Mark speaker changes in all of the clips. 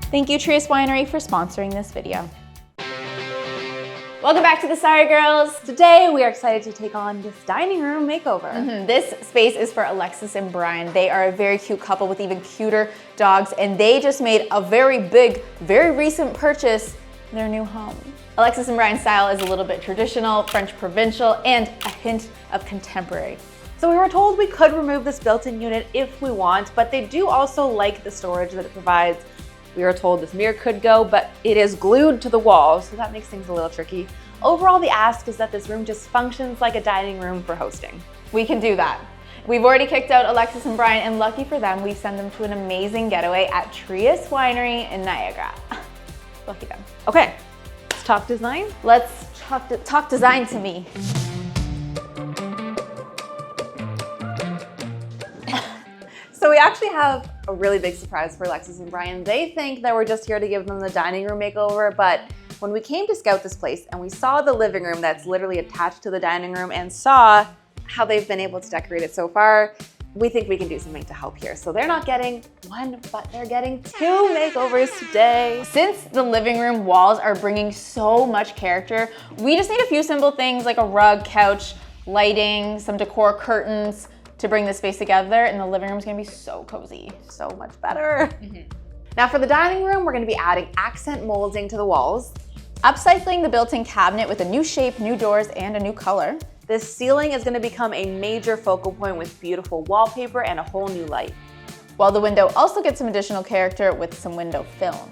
Speaker 1: Thank you, Trius Winery, for sponsoring this video. Welcome back to the Sorry Girls.
Speaker 2: Today we are excited to take on this dining room makeover.
Speaker 1: This space is for Alexis and Bryan. They are a very cute couple with even cuter dogs, and they just made a very big, very recent purchase in their new home. Alexis and Bryan's style is a little bit traditional, French provincial, and a hint of contemporary.
Speaker 2: So we were told we could remove this built-in unit if we want, but they do also like the storage that it provides. We were told this mirror could go, but it is glued to the wall, so that makes things a little tricky. Overall, the ask is that this room just functions like a dining room for hosting.
Speaker 1: We can do that. We've already kicked out Alexis and Bryan, and lucky for them, we send them to an amazing getaway at Trius Winery in Niagara. Lucky them.
Speaker 2: Okay, let's talk design.
Speaker 1: Let's talk design to me.
Speaker 2: So we actually have a really big surprise for Alexis and Bryan. They think that we're just here to give them the dining room makeover, but when we came to scout this place and we saw the living room that's literally attached to the dining room and saw how they've been able to decorate it so far, we think we can do something to help here. So they're not getting one, but they're getting 2 makeovers today.
Speaker 1: Since the living room walls are bringing so much character, we just need a few simple things like a rug, couch, lighting, some decor curtains, to bring this space together, and the living room is gonna be so cozy.
Speaker 2: So much better. Now for the dining room, we're gonna be adding accent molding to the walls,
Speaker 1: upcycling the built-in cabinet with a new shape, new doors, and a new color.
Speaker 2: This ceiling is gonna become a major focal point with beautiful wallpaper and a whole new light.
Speaker 1: While the window also gets some additional character with some window film.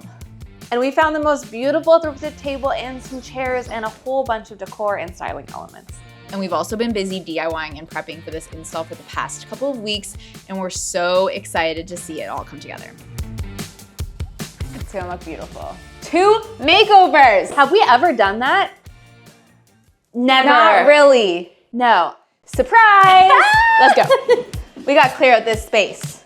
Speaker 2: And we found the most beautiful thrifted table and some chairs and a whole bunch of decor and styling elements.
Speaker 1: And we've also been busy DIYing and prepping for this install for the past couple of weeks, and we're so excited to see it all come together. It's gonna look beautiful. 2 makeovers!
Speaker 2: Have we ever done that? Never.
Speaker 1: Not really.
Speaker 2: No.
Speaker 1: Surprise! Let's go. We got to clear out this space.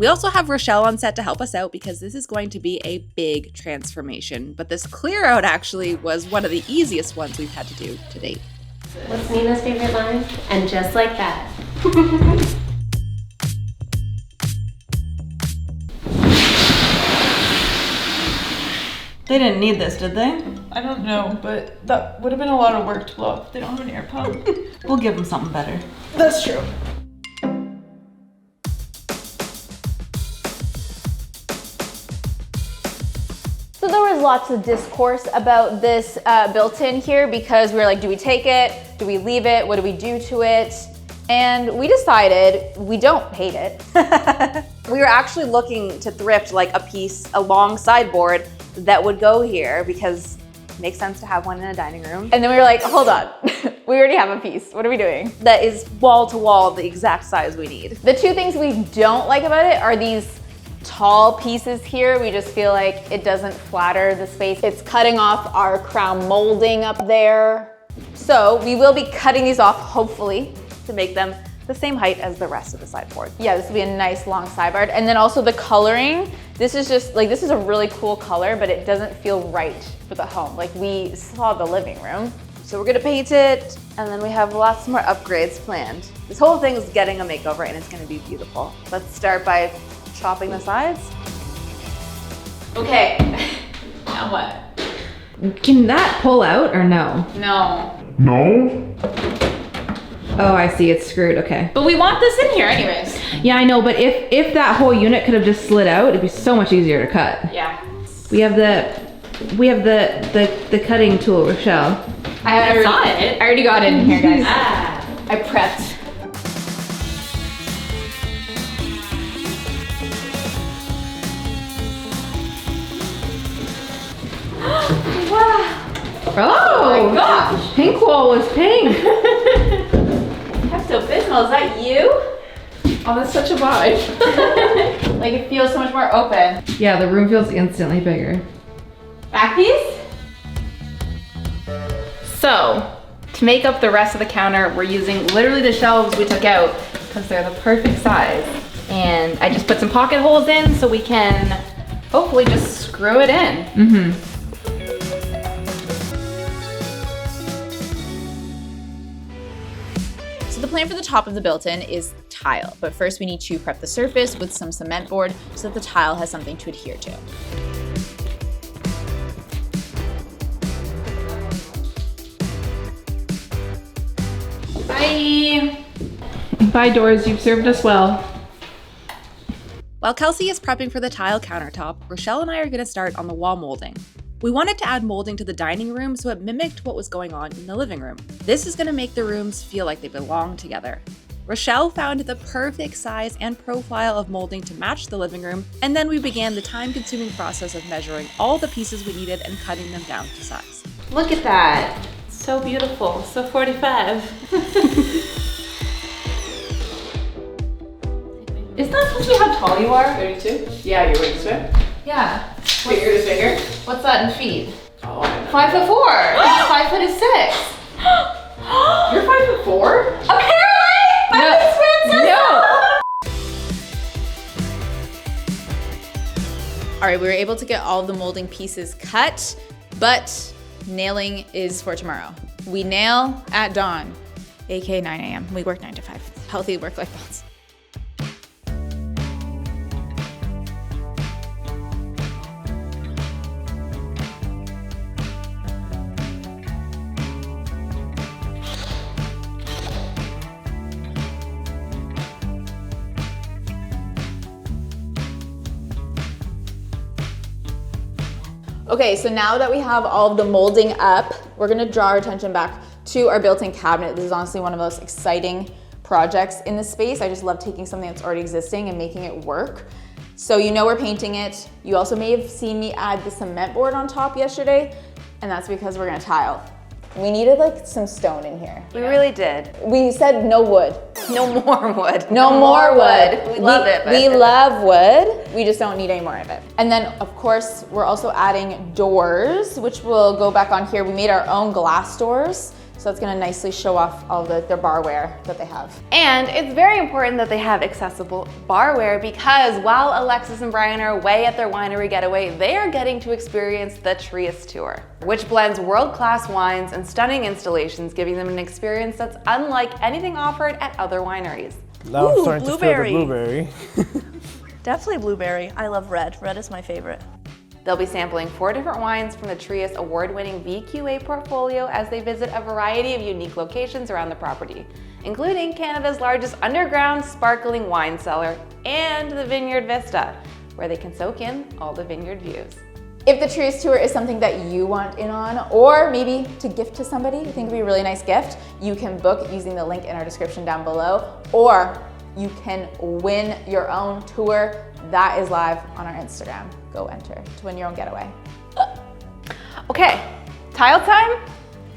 Speaker 3: We also have Rochelle on set to help us out because this is going to be a big transformation. But this clear out actually was one of the easiest ones we've had to do to date.
Speaker 4: What's Nina's favorite line? And just like that.
Speaker 5: They didn't need this, did they?
Speaker 6: I don't know, but that would have been a lot of work to blow up if they don't have an air pump.
Speaker 5: We'll give them something better.
Speaker 6: That's true.
Speaker 1: So there was lots of discourse about this built-in here because we were like, do we take it? Do we leave it? What do we do to it? And we decided we don't hate it.
Speaker 2: We were actually looking to thrift like a long sideboard that would go here because it makes sense to have one in a dining room.
Speaker 1: And then we were like, hold on, we already have a piece. What are we doing?
Speaker 2: That is wall to wall the exact size we need.
Speaker 1: The 2 things we don't like about it are these tall pieces here. We just feel like it doesn't flatter the space. It's cutting off our crown molding up there. So we will be cutting these off, hopefully,
Speaker 2: to make them the same height as the rest of the sideboard.
Speaker 1: Yeah, this will be a nice long sideboard. And then also the coloring, this is just like, this is a really cool color, but it doesn't feel right for the home. Like we saw the living room.
Speaker 2: So we're gonna paint it, and then we have lots more upgrades planned. This whole thing is getting a makeover and it's gonna be beautiful. Let's start by chopping the sides.
Speaker 1: Okay, now what?
Speaker 3: Can that pull out or no?
Speaker 1: No.
Speaker 7: No?
Speaker 3: Oh, I see, it's screwed, okay.
Speaker 1: But we want this in here anyways.
Speaker 3: Yeah, I know, but if that whole unit could have just slid out, it'd be so much easier to cut.
Speaker 1: Yeah.
Speaker 3: We have the cutting tool, Rochelle.
Speaker 1: I saw it. I already got it in here, guys. I prepped. Wow.
Speaker 3: Oh
Speaker 1: my gosh.
Speaker 3: Pink wall was pink.
Speaker 1: Pepto-Bismol, is that you?
Speaker 6: Oh, that's such a vibe.
Speaker 1: Like it feels so much more open.
Speaker 3: Yeah, the room feels instantly bigger.
Speaker 1: Back piece?
Speaker 8: So, to make up the rest of the counter, we're using literally the shelves we took out because they're the perfect size. And I just put some pocket holes in so we can hopefully just screw it in.
Speaker 3: Mm-hmm.
Speaker 1: So the plan for the top of the built-in is tile, but first we need to prep the surface with some cement board so that the tile has something to adhere to.
Speaker 6: Bye, doors. You've served us well.
Speaker 3: While Kelsey is prepping for the tile countertop, Rochelle and I are going to start on the wall molding. We wanted to add molding to the dining room so it mimicked what was going on in the living room. This is going to make the rooms feel like they belong together. Rochelle found the perfect size and profile of molding to match the living room, and then we began the time-consuming process of measuring all the pieces we needed and cutting them down to size.
Speaker 8: Look at that. So beautiful. So 45. Isn't that supposed to be how tall you are?
Speaker 7: 32? Yeah, your wingspan?
Speaker 8: Yeah.
Speaker 7: Finger to finger?
Speaker 8: What's that in feet?
Speaker 7: Oh, I know.
Speaker 8: 5'4". 5'6".
Speaker 7: You're 5'4"?
Speaker 8: Apparently!
Speaker 1: All right, we were able to get all of the molding pieces cut, but nailing is for tomorrow. We nail at dawn, aka 9 a.m. We work 9 to 5. Healthy work-life balance. Okay, so now that we have all of the molding up, we're gonna draw our attention back to our built-in cabinet. This is honestly one of the most exciting projects in this space. I just love taking something that's already existing and making it work. So you know we're painting it. You also may have seen me add the cement board on top yesterday, and that's because we're gonna tile. We needed like some stone in here.
Speaker 2: We really did.
Speaker 1: We said no wood.
Speaker 2: No more wood.
Speaker 1: No more wood.
Speaker 2: We love it. But
Speaker 1: We love wood. We just don't need any more of it. And then, of course, we're also adding doors, which will go back on here. We made our own glass doors, so it's gonna nicely show off all their barware that they have.
Speaker 2: And it's very important that they have accessible barware because while Alexis and Bryan are away at their winery getaway, they are getting to experience the Trius Tour, which blends world-class wines and stunning installations, giving them an experience that's unlike anything offered at other wineries.
Speaker 9: Now I'm starting to feel the blueberry.
Speaker 10: Definitely blueberry. I love red. Red is my favorite.
Speaker 2: They'll be sampling 4 different wines from the Trius award-winning VQA portfolio as they visit a variety of unique locations around the property, including Canada's largest underground sparkling wine cellar and the Vineyard Vista, where they can soak in all the vineyard views.
Speaker 1: If the Trius Tour is something that you want in on, or maybe to gift to somebody, I think would be a really nice gift, you can book using the link in our description down below, or you can win your own tour. That is live on our Instagram. Go enter to win your own getaway.
Speaker 2: Okay, tile time?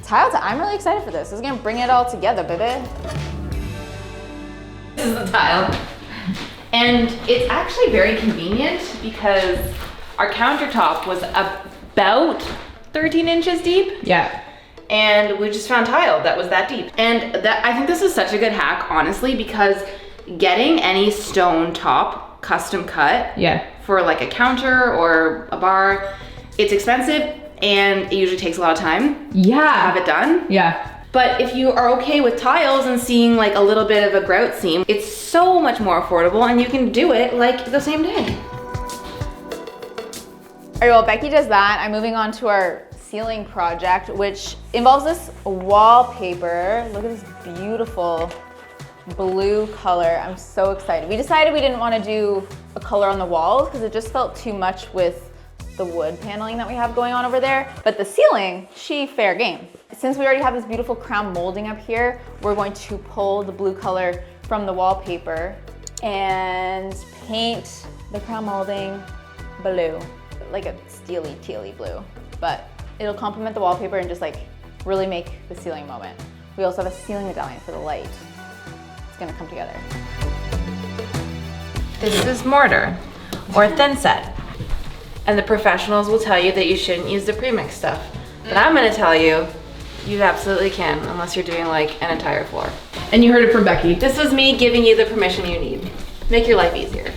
Speaker 1: Tile time, I'm really excited for this. This is gonna bring it all together, baby.
Speaker 8: This is the tile. And it's actually very convenient because our countertop was about 13 inches deep.
Speaker 6: Yeah.
Speaker 8: And we just found tile that was that deep. And that I think this is such a good hack, honestly, because getting any stone top custom cut for like a counter or a bar, it's expensive and it usually takes a lot of time to have it done.
Speaker 6: Yeah.
Speaker 8: But if you are okay with tiles and seeing like a little bit of a grout seam, it's so much more affordable and you can do it like the same day.
Speaker 1: All right, well, Becky does that. I'm moving on to our ceiling project, which involves this wallpaper. Look at this beautiful blue color. I'm so excited. We decided we didn't want to do a color on the walls because it just felt too much with the wood paneling that we have going on over there. But the ceiling, fair game. Since we already have this beautiful crown molding up here, we're going to pull the blue color from the wallpaper and paint the crown molding blue, like a steely, tealy blue. But it'll complement the wallpaper and just like really make the ceiling moment. We also have a ceiling medallion for the light. Gonna come together.
Speaker 8: This is mortar or thin set. And the professionals will tell you that you shouldn't use the premix stuff. But I'm gonna tell you, you absolutely can, unless you're doing like an entire floor.
Speaker 6: And you heard it from Becky.
Speaker 8: This was me giving you the permission you need. Make your life easier.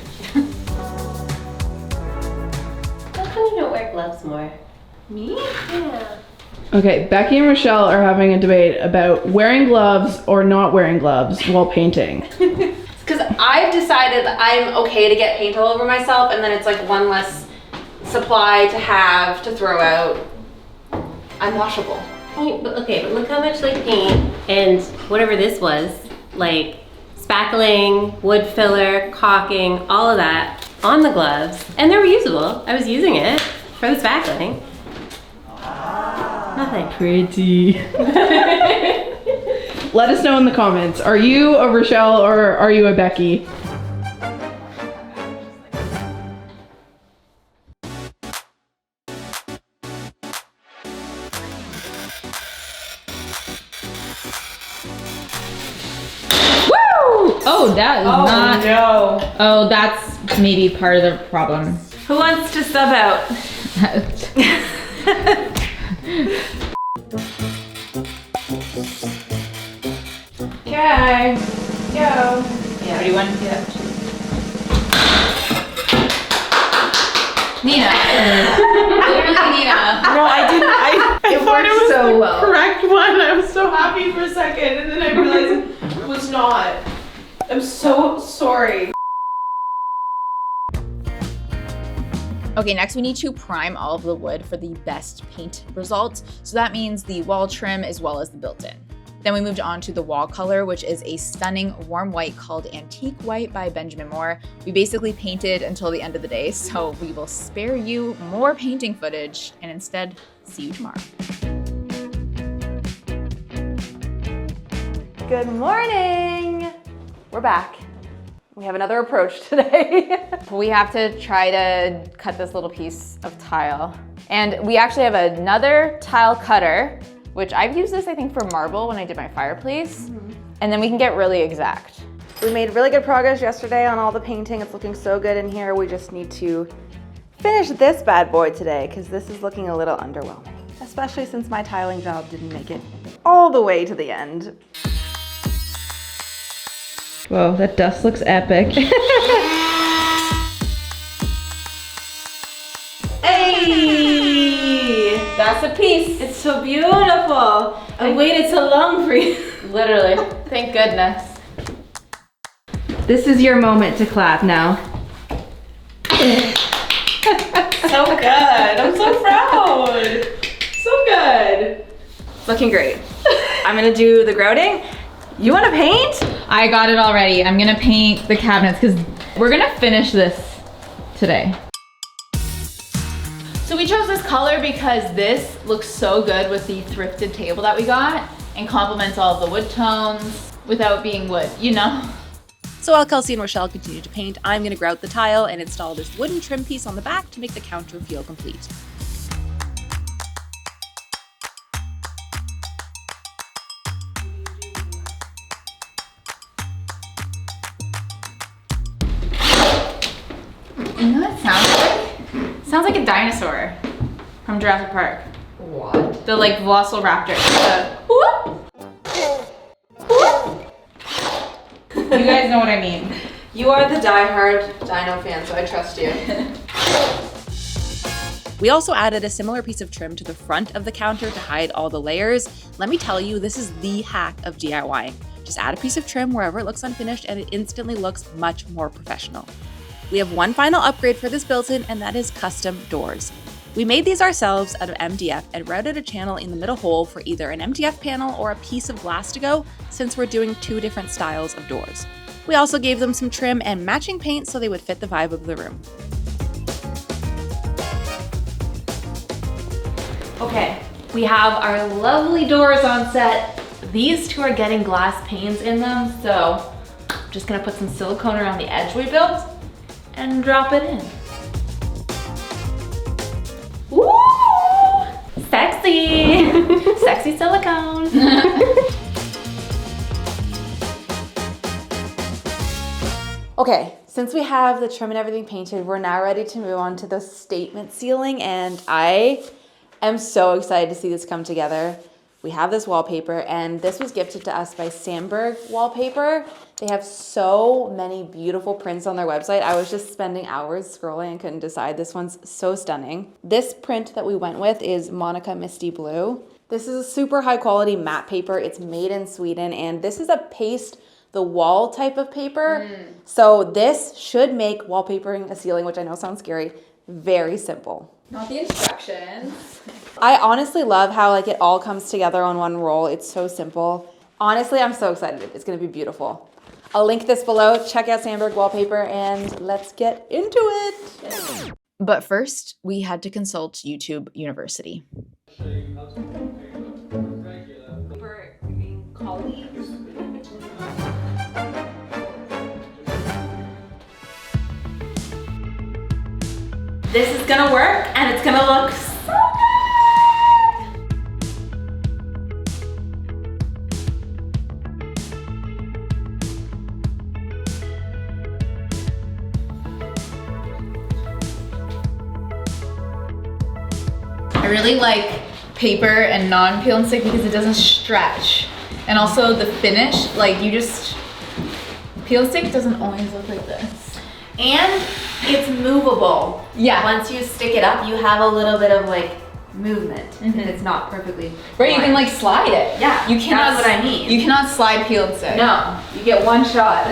Speaker 4: How come you don't wear gloves more?
Speaker 8: Me?
Speaker 4: Yeah.
Speaker 6: Okay, Becky and Rochelle are having a debate about wearing gloves or not wearing gloves while painting.
Speaker 8: Because I've decided that I'm okay to get paint all over myself and then it's like one less supply to have to throw out. I'm washable.
Speaker 4: But look how much like paint and whatever this was, like spackling, wood filler, caulking, all of that on the gloves. And they're reusable. I was using it for the spackling. Nothing.
Speaker 6: Pretty. Let us know in the comments. Are you a Rochelle or are you a Becky?
Speaker 8: Oh, that is not.
Speaker 7: No.
Speaker 8: Oh, that's maybe part of the problem.
Speaker 2: Who wants to sub out?
Speaker 7: Okay. Go.
Speaker 8: What do you want to do? Nina. Literally Nina.
Speaker 7: No, I didn't. I thought it was
Speaker 8: so
Speaker 7: the
Speaker 8: well.
Speaker 7: correct one. I was so happy for a second, and then I realized it was not. I'm so sorry.
Speaker 1: Okay, next we need to prime all of the wood for the best paint results. So that means the wall trim as well as the built-in. Then we moved on to the wall color, which is a stunning warm white called Antique White by Benjamin Moore. We basically painted until the end of the day, so we will spare you more painting footage and instead see you tomorrow.
Speaker 2: Good morning. We're back. We have another approach today.
Speaker 1: We have to try to cut this little piece of tile. And we actually have another tile cutter, which I've used this, I think, for marble when I did my fireplace. And then we can get really exact.
Speaker 2: We made really good progress yesterday on all the painting. It's looking so good in here. We just need to finish this bad boy today because this is looking a little underwhelming, especially since my tiling job didn't make it all the way to the end.
Speaker 6: Whoa, that dust looks epic.
Speaker 2: Hey!
Speaker 1: That's a piece.
Speaker 2: It's so beautiful. I waited so long for you.
Speaker 1: Literally, thank goodness.
Speaker 8: This is your moment to clap now.
Speaker 7: So good. I'm so proud. So good.
Speaker 2: Looking great. I'm gonna do the grouting. You wanna paint?
Speaker 8: I got it already. I'm gonna paint the cabinets because we're gonna finish this today.
Speaker 1: So we chose this color because this looks so good with the thrifted table that we got and complements all of the wood tones without being wood, you know?
Speaker 3: So while Kelsey and Rochelle continue to paint, I'm gonna grout the tile and install this wooden trim piece on the back to make the counter feel complete.
Speaker 1: You know what it sounds like? It sounds like a dinosaur from Jurassic Park.
Speaker 7: What?
Speaker 1: The like velociraptor. You guys know what I mean.
Speaker 2: You are the diehard dino fan, so I trust you.
Speaker 3: We also added a similar piece of trim to the front of the counter to hide all the layers. Let me tell you, this is the hack of DIY. Just add a piece of trim wherever it looks unfinished and it instantly looks much more professional. We have one final upgrade for this built-in, and that is custom doors. We made these ourselves out of MDF and routed a channel in the middle hole for either an MDF panel or a piece of glass to go, since we're doing two different styles of doors. We also gave them some trim and matching paint so they would fit the vibe of the room.
Speaker 8: Okay, we have our lovely doors on set. These two are getting glass panes in them, so I'm just gonna put some silicone around the edge we built and drop it in. Ooh, sexy, sexy silicone.
Speaker 2: Okay, since we have the trim and everything painted, we're now ready to move on to the statement ceiling, and I am so excited to see this come together. We have this wallpaper, and this was gifted to us by Sandberg Wallpaper. They have so many beautiful prints on their website. I was just spending hours scrolling and couldn't decide. This one's so stunning. This print that we went with is Monica Misty Blue. This is a super high quality matte paper. It's made in Sweden, and this is a paste the wall type of paper. So this should make wallpapering a ceiling, which I know sounds scary, very simple.
Speaker 1: Not the instructions.
Speaker 2: I honestly love how like it all comes together on one roll. It's so simple. Honestly, I'm so excited. It's gonna be beautiful. I'll link this below. Check out Sandberg Wallpaper and let's get into it.
Speaker 1: But first, we had to consult YouTube University.
Speaker 2: This is gonna work and it's gonna look so good.
Speaker 1: I really like paper and non-peel and stick because it doesn't stretch. And also the finish, like you just, peel and stick doesn't always look like this.
Speaker 2: And it's movable.
Speaker 1: Yeah.
Speaker 2: Once you stick it up, you have a little bit of like movement.
Speaker 1: Mm-hmm.
Speaker 2: And it's not perfectly
Speaker 1: Right, you can
Speaker 2: blind.
Speaker 1: like slide it.
Speaker 2: Yeah,
Speaker 1: You cannot,
Speaker 2: that's what I mean.
Speaker 1: You cannot slide peel and stick.
Speaker 2: No, you get one shot.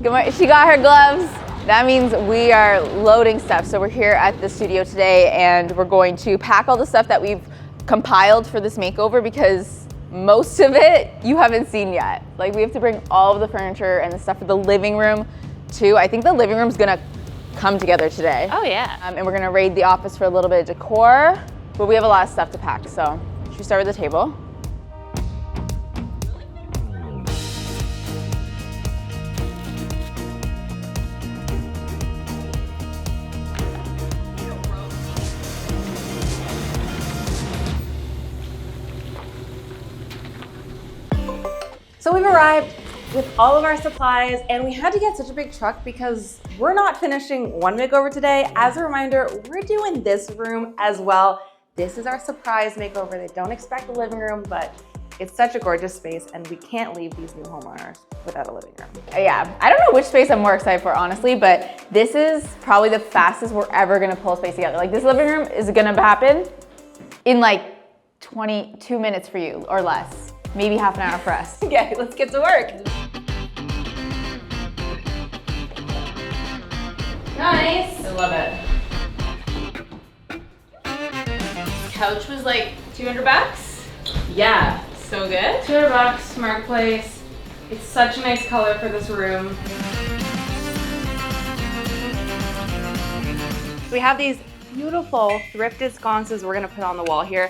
Speaker 1: Good morning. She got her gloves. That means we are loading stuff. So we're here at the studio today and we're going to pack all the stuff that we've compiled for this makeover because most of it you haven't seen yet. Like we have to bring all of the furniture and the stuff for the living room too. I think the living room's gonna come together today.
Speaker 4: Oh yeah.
Speaker 1: And we're gonna raid the office for a little bit of decor, but we have a lot of stuff to pack. So should we start with the table?
Speaker 2: So we've arrived with all of our supplies and we had to get such a big truck because we're not finishing one makeover today. As a reminder, we're doing this room as well. This is our surprise makeover. They don't expect a living room, but it's such a gorgeous space and we can't leave these new homeowners without a living room.
Speaker 1: Yeah, I don't know which space I'm more excited for, honestly, but this is probably the fastest we're ever gonna pull a space together. Like this living room is gonna happen in like 22 minutes for you or less. Maybe half an hour for us.
Speaker 2: Okay, let's get to work.
Speaker 1: Nice. I love it. Couch was like 200 bucks.
Speaker 8: Yeah,
Speaker 1: So good.
Speaker 8: 200 bucks, smart place. It's such a nice color for this room.
Speaker 2: We have these beautiful thrifted sconces we're gonna put on the wall here.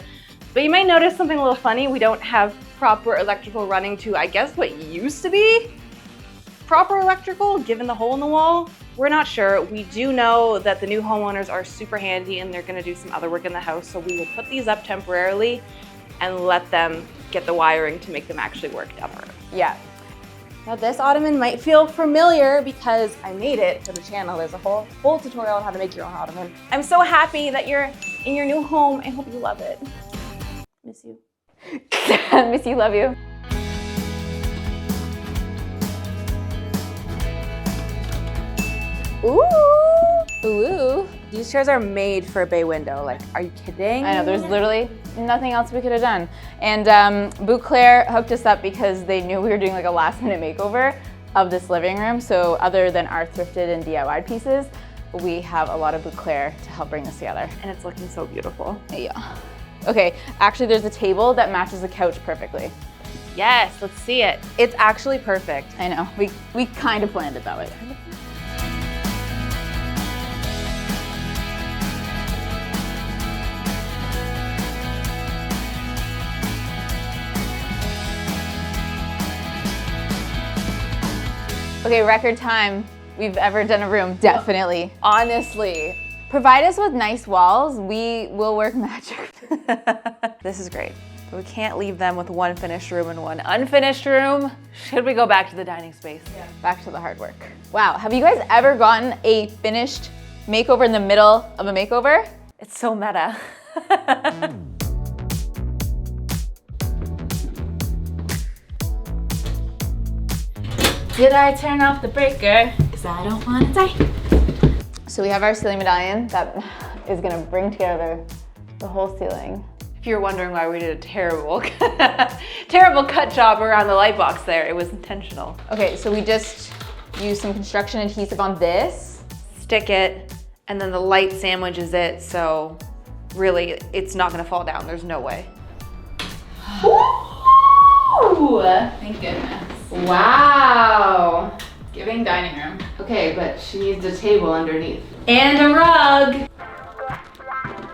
Speaker 2: But you might notice something a little funny. We don't have proper electrical running to, I guess, what used to be proper electrical, given the hole in the wall. We're not sure. We do know that the new homeowners are super handy and they're gonna do some other work in the house. So we will put these up temporarily and let them get the wiring to make them actually work down the road.
Speaker 1: Yeah.
Speaker 2: Now this ottoman might feel familiar because I made it for the channel. There's a whole tutorial on how to make your own ottoman. I'm so happy that you're in your new home. I hope you love it. Miss you.
Speaker 1: Miss you, love you.
Speaker 2: Ooh.
Speaker 1: Ooh.
Speaker 2: These chairs are made for a bay window. Like, are you kidding?
Speaker 1: I know, there's literally nothing else we could have done. And Bouclair hooked us up because they knew we were doing like a last minute makeover of this living room. So other than our thrifted and DIY pieces, we have a lot of Bouclair to help bring this together.
Speaker 2: And it's looking so beautiful.
Speaker 1: Yeah. Okay, actually there's a table that matches the couch perfectly.
Speaker 2: Yes, let's see it. It's actually perfect.
Speaker 1: I know, we kind of planned it that way. Okay, record time we've ever done a room, definitely. Honestly. Provide us with nice walls, we will work magic.
Speaker 2: This is great. But we can't leave them with one finished room and one unfinished room. Should we go back to the dining space?
Speaker 1: Yeah. Back to the hard work. Wow, have you guys ever gotten a finished makeover in the middle of a makeover?
Speaker 2: It's so meta.
Speaker 1: Did I turn off the breaker? Because I don't want to die. So we have our ceiling medallion that is gonna bring together the whole ceiling.
Speaker 2: If you're wondering why we did a terrible, terrible cut job around the light box there, it was intentional.
Speaker 1: Okay, so we just use some construction adhesive on this.
Speaker 2: Stick it, and then the light sandwiches it, so really it's not gonna fall down. There's no way.
Speaker 8: Ooh, thank goodness. Wow. Giving dining room. Okay, but she needs a table underneath. And a rug.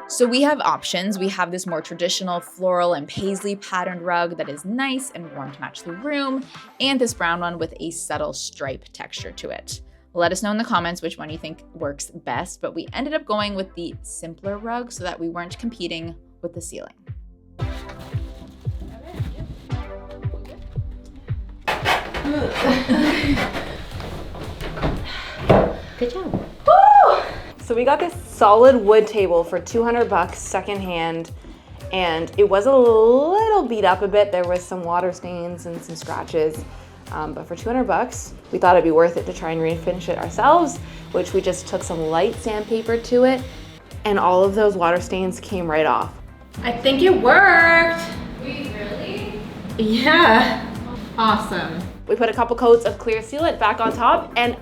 Speaker 3: So we have options. We have this more traditional floral and paisley patterned rug that is nice and warm to match the room, and this brown one with a subtle stripe texture to it. Let us know in the comments which one you think works best, but we ended up going with the simpler rug so that we weren't competing with the ceiling.
Speaker 4: Good job.
Speaker 2: Woo! So we got this solid wood table for 200 bucks secondhand, and it was a little beat up a bit. There was some water stains and some scratches, but for 200 bucks, we thought it'd be worth it to try and refinish it ourselves, which we just took some light sandpaper to it, and all of those water stains came right off.
Speaker 8: I think it worked.
Speaker 3: Wait, really?
Speaker 8: Yeah. Awesome.
Speaker 2: We put a couple coats of clear sealant back on top, and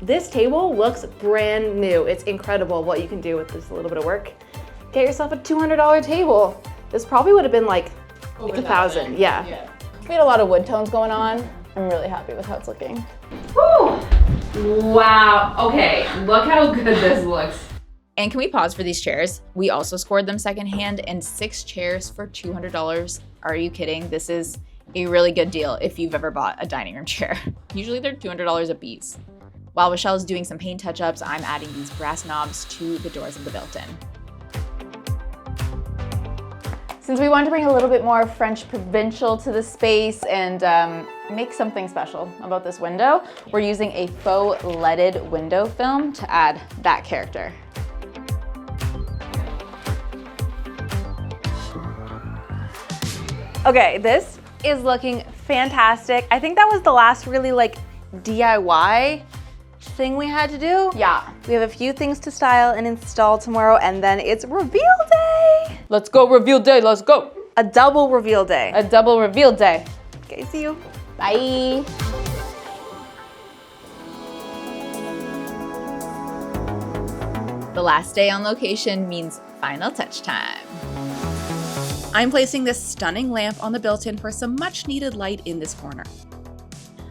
Speaker 2: this table looks brand new. It's incredible what you can do with this little bit of work. Get yourself a $200 table. This probably would have been like $1,000, yeah.
Speaker 1: We had a lot of wood tones going on. I'm really happy with how it's looking.
Speaker 8: Woo! Wow. Okay, look how good this looks.
Speaker 3: And can we pause for these chairs? We also scored them secondhand, and 6 chairs for $200. Are you kidding? This is a really good deal if you've ever bought a dining room chair. Usually they're $200 a piece. While Rochelle is doing some paint touch-ups, I'm adding these brass knobs to the doors of the built-in.
Speaker 1: Since we wanted to bring a little bit more French provincial to the space and make something special about this window, we're using a faux leaded window film to add that character.
Speaker 2: Okay, this is looking fantastic. I think that was the last really like DIY thing we had to do.
Speaker 1: Yeah.
Speaker 2: We have a few things to style and install tomorrow, and then it's reveal day.
Speaker 1: Let's go reveal day, let's go.
Speaker 2: A double reveal day.
Speaker 1: A double reveal day.
Speaker 2: Okay, see you.
Speaker 1: Bye.
Speaker 3: The last day on location means final touch time. I'm placing this stunning lamp on the built-in for some much needed light in this corner.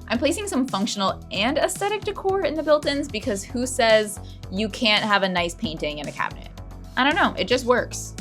Speaker 3: I'm placing some functional and aesthetic decor in the built-ins because who says you can't have a nice painting in a cabinet? I don't know, it just works.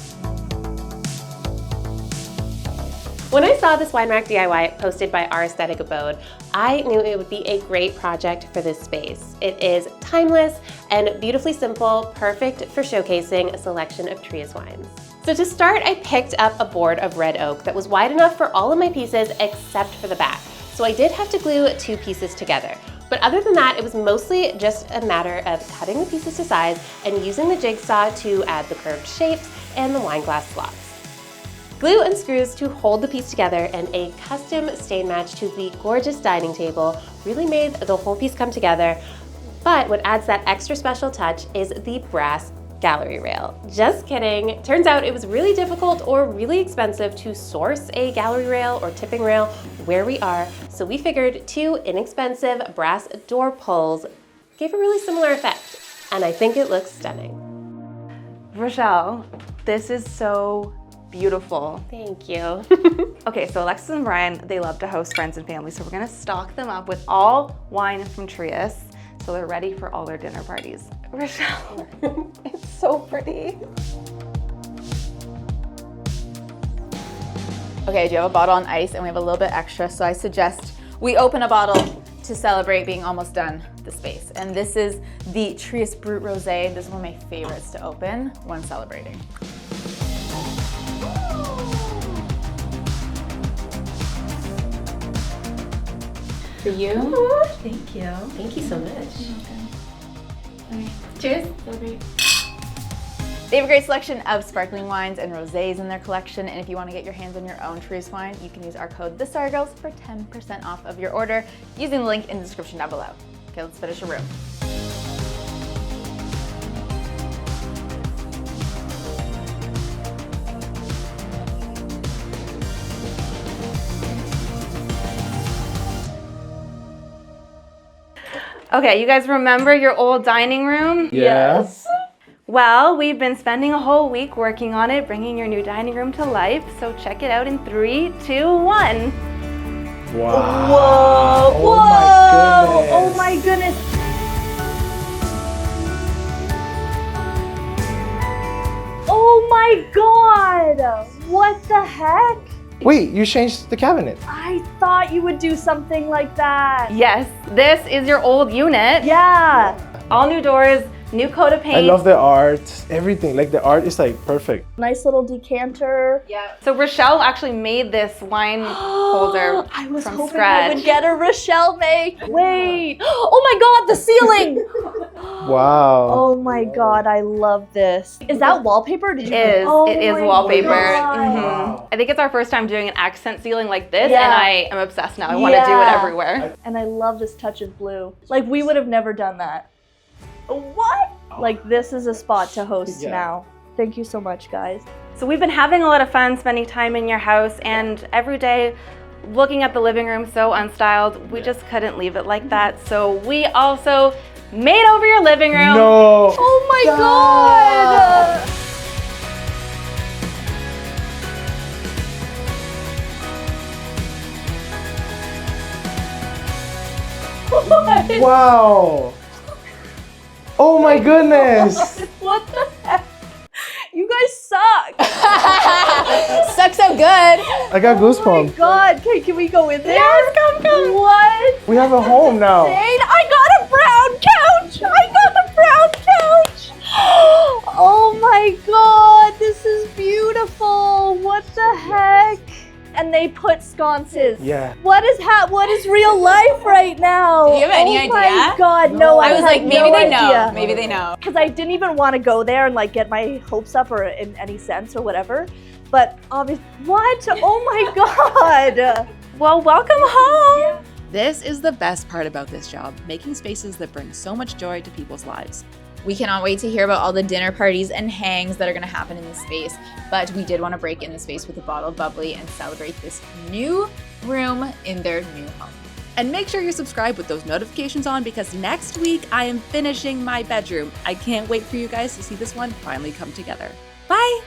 Speaker 4: When I saw this wine rack DIY posted by Our Aesthetic Abode, I knew it would be a great project for this space. It is timeless and beautifully simple, perfect for showcasing a selection of Trius wines. So to start, I picked up a board of red oak that was wide enough for all of my pieces except for the back. So I did have to glue 2 pieces together. But other than that, it was mostly just a matter of cutting the pieces to size and using the jigsaw to add the curved shapes and the wine glass slots. Glue and screws to hold the piece together and a custom stain match to the gorgeous dining table really made the whole piece come together. But what adds that extra special touch is the brass gallery rail. Just kidding. Turns out it was really difficult or really expensive to source a gallery rail or tipping rail where we are, so we figured 2 inexpensive brass door pulls gave a really similar effect, and I think it looks stunning.
Speaker 2: Rochelle, this is so beautiful.
Speaker 4: Thank you.
Speaker 2: Okay, so Alexis and Bryan, they love to host friends and family, so we're gonna stock them up with all wine from Trius, so they're ready for all their dinner parties. Rochelle, it's so pretty.
Speaker 1: Okay, I do have a bottle on ice and we have a little bit extra, so I suggest we open a bottle to celebrate being almost done the space. And this is the Trius Brut Rosé. This is one of my favorites to open when celebrating.
Speaker 8: For you.
Speaker 4: Ooh,
Speaker 8: Thank you.
Speaker 4: thank you so much.
Speaker 8: Cheers.
Speaker 1: Celebrate. They have a great selection of sparkling wines and rosés in their collection, and if you want to get your hands on your own Trius wine, you can use our code TheSorryGirls for 10% off of your order using the link in the description down below. Okay, let's finish a room.
Speaker 2: Okay, you guys remember your old dining room?
Speaker 9: Yes.
Speaker 2: Well, we've been spending a whole week working on it, bringing your new dining room to life. So check it out in 3, 2, 1.
Speaker 9: Wow.
Speaker 10: Whoa!
Speaker 9: Oh my
Speaker 10: Oh my
Speaker 9: goodness.
Speaker 10: goodness! Oh my god! What the heck?
Speaker 9: Wait, you changed the cabinet.
Speaker 10: I thought you would do something like that.
Speaker 2: Yes, this is your old unit.
Speaker 10: Yeah.
Speaker 2: All new doors, new coat of paint.
Speaker 9: I love the art. Everything. Like the art is like perfect.
Speaker 10: Nice little decanter.
Speaker 2: Yeah. So Rochelle actually made this wine holder
Speaker 10: I was
Speaker 2: from
Speaker 10: hoping
Speaker 2: scratch.
Speaker 10: I would get a Rochelle make. Wait. Oh my god, the ceiling!
Speaker 9: Wow.
Speaker 10: Oh my god, I love this. Is that wallpaper? Did you?
Speaker 2: It is
Speaker 10: my
Speaker 2: wallpaper.
Speaker 10: God.
Speaker 2: I think it's our first time doing an accent ceiling like this,
Speaker 10: Yeah.
Speaker 2: and I am obsessed now. I want to do it
Speaker 10: Yeah.
Speaker 2: everywhere.
Speaker 10: And I love this touch of blue. Like, we would have never done that. What? Like, this is a spot to host
Speaker 9: Yeah.
Speaker 10: now. Thank you so much, guys.
Speaker 2: So we've been having a lot of fun spending time in your house, and every day looking at the living room so unstyled, we just couldn't leave it like that. So we also made over your living room.
Speaker 9: No.
Speaker 10: Oh my god!
Speaker 9: Wow. Oh my goodness.
Speaker 10: What the heck? You guys suck!
Speaker 1: Suck so good.
Speaker 9: I got
Speaker 10: Oh
Speaker 9: goosebumps.
Speaker 10: god, okay, can we go in there?
Speaker 2: Yes, come.
Speaker 10: What?
Speaker 9: We have a home now.
Speaker 10: Jane, I got a brown couch! I got a brown couch! Oh my god, this is beautiful! What the heck? And they put sconces.
Speaker 9: Yeah.
Speaker 10: What is real life right now?
Speaker 1: Do you have any
Speaker 10: Oh my
Speaker 1: idea?
Speaker 10: god, no,
Speaker 1: I was like, maybe
Speaker 10: no
Speaker 1: they know.
Speaker 10: idea.
Speaker 1: Maybe they know.
Speaker 10: Because I didn't even want to go there and like get my hopes up or in any sense or whatever. But obviously, what? Oh my god!
Speaker 2: Well, welcome home.
Speaker 3: This is the best part about this job, making spaces that bring so much joy to people's lives.
Speaker 1: We cannot wait to hear about all the dinner parties and hangs that are going to happen in this space. But we did want to break in the space with a bottle of bubbly and celebrate this new room in their new home.
Speaker 3: And make sure you're subscribed with those notifications on because next week I am finishing my bedroom. I can't wait for you guys to see this one finally come together. Bye!